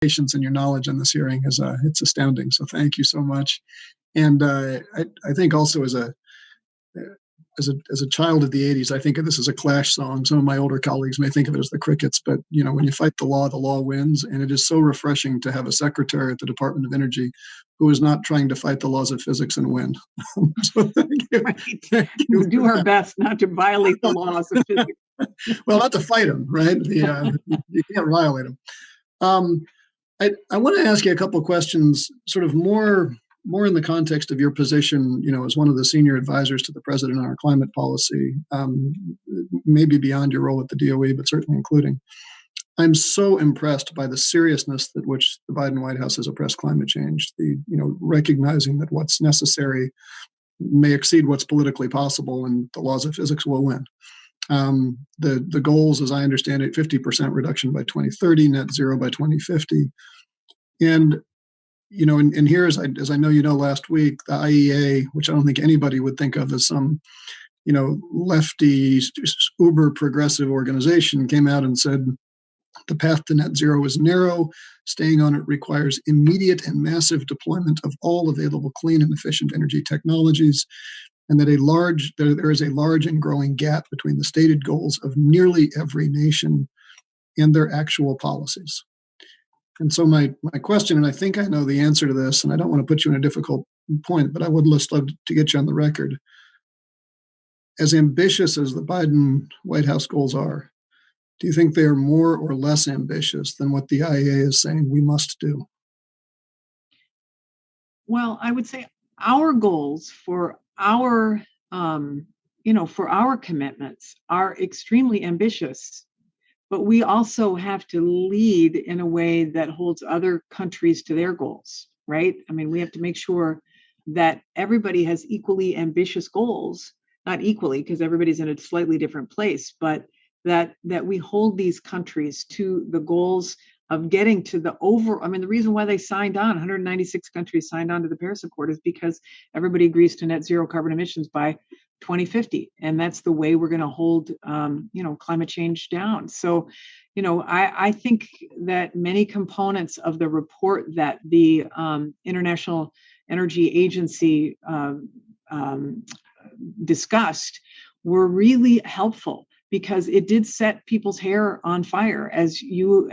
patience and your knowledge in this hearing is it's astounding. So thank you so much. And I think also as a child of the 80s, I think of this as a Clash song. Some of my older colleagues may think of it as the Crickets, but when you fight the law wins. And it is so refreshing to have a secretary at the Department of Energy who is not trying to fight the laws of physics and win. So thank you. Right. We'll do our best not to violate the laws of physics. Well, not to fight them, right? You can't violate them. I want to ask you a couple of questions, sort of more in the context of your position, as one of the senior advisors to the president on our climate policy, maybe beyond your role at the DOE, but certainly including. I'm so impressed by the seriousness with which the Biden White House has addressed climate change, recognizing that what's necessary may exceed what's politically possible and the laws of physics will win. The goals, as I understand it, 50% reduction by 2030, net zero by 2050. And and here, as I know last week, the IEA, which I don't think anybody would think of as some, lefty, uber progressive organization, came out and said the path to net zero is narrow. Staying on it requires immediate and massive deployment of all available clean and efficient energy technologies, and that there is a large and growing gap between the stated goals of nearly every nation and their actual policies. And so my question, and I think I know the answer to this, and I don't want to put you in a difficult point, but I would love to get you on the record. As ambitious as the Biden White House goals are, do you think they are more or less ambitious than what the IEA is saying we must do? Well, I would say our goals for our, for our commitments are extremely ambitious. But we also have to lead in a way that holds other countries to their goals, right? I mean, we have to make sure that everybody has equally ambitious goals, not equally, because everybody's in a slightly different place, but that we hold these countries to the goals of getting to the reason why they signed on, 196 countries signed on to the Paris Accord, is because everybody agrees to net zero carbon emissions by 2050. And that's the way we're going to hold, climate change down. So, I think that many components of the report that the International Energy Agency discussed were really helpful, because it did set people's hair on fire, as you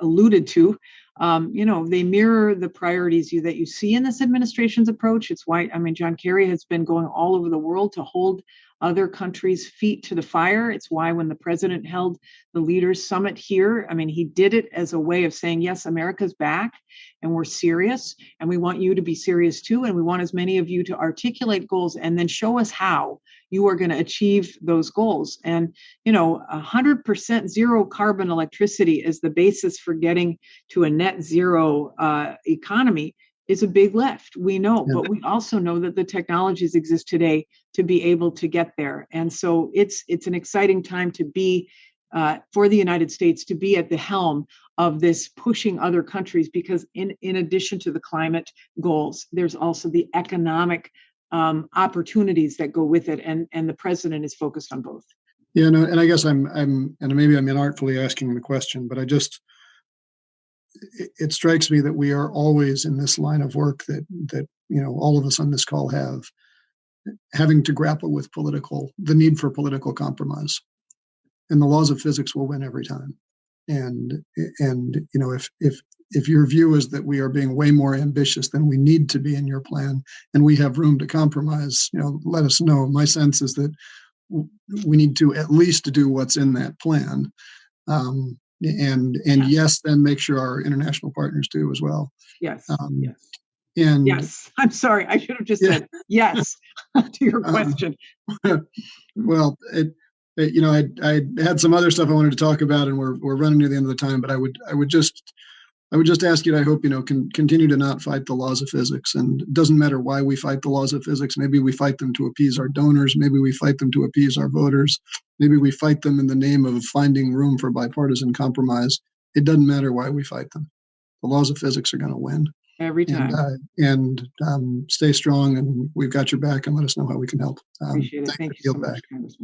alluded to. They mirror the priorities that you see in this administration's approach. It's why, John Kerry has been going all over the world to hold other countries' feet to the fire. It's why when the president held the Leaders Summit here, he did it as a way of saying, yes, America's back and we're serious and we want you to be serious too. And we want as many of you to articulate goals and then show us how you are going to achieve those goals. And, 100% zero carbon electricity is the basis for getting to a net zero economy is a big lift. We know, but we also know that the technologies exist today to be able to get there. And so it's an exciting time to be for the United States to be at the helm of this, pushing other countries, because in addition to the climate goals, there's also the economic opportunities that go with it, and the president is focused on both. Yeah, no, and I guess I'm maybe I'm inartfully asking the question, but it strikes me that we are always in this line of work that all of us on this call having to grapple with the need for political compromise, and the laws of physics will win every time. And if your view is that we are being way more ambitious than we need to be in your plan, and we have room to compromise, let us know. My sense is that we need to at least do what's in that plan. Yes, then make sure our international partners do as well. Yes. Yes. And yes, I'm sorry, I should have just said yes to your question. Well, I had some other stuff I wanted to talk about, and we're running near the end of the time. But I would just ask you to, I hope can continue to not fight the laws of physics. And it doesn't matter why we fight the laws of physics. Maybe we fight them to appease our donors. Maybe we fight them to appease our voters. Maybe we fight them in the name of finding room for bipartisan compromise. It doesn't matter why we fight them. The laws of physics are going to win every time. And stay strong, and we've got your back. And let us know how we can help. Appreciate it. Thank you so much, Congressman.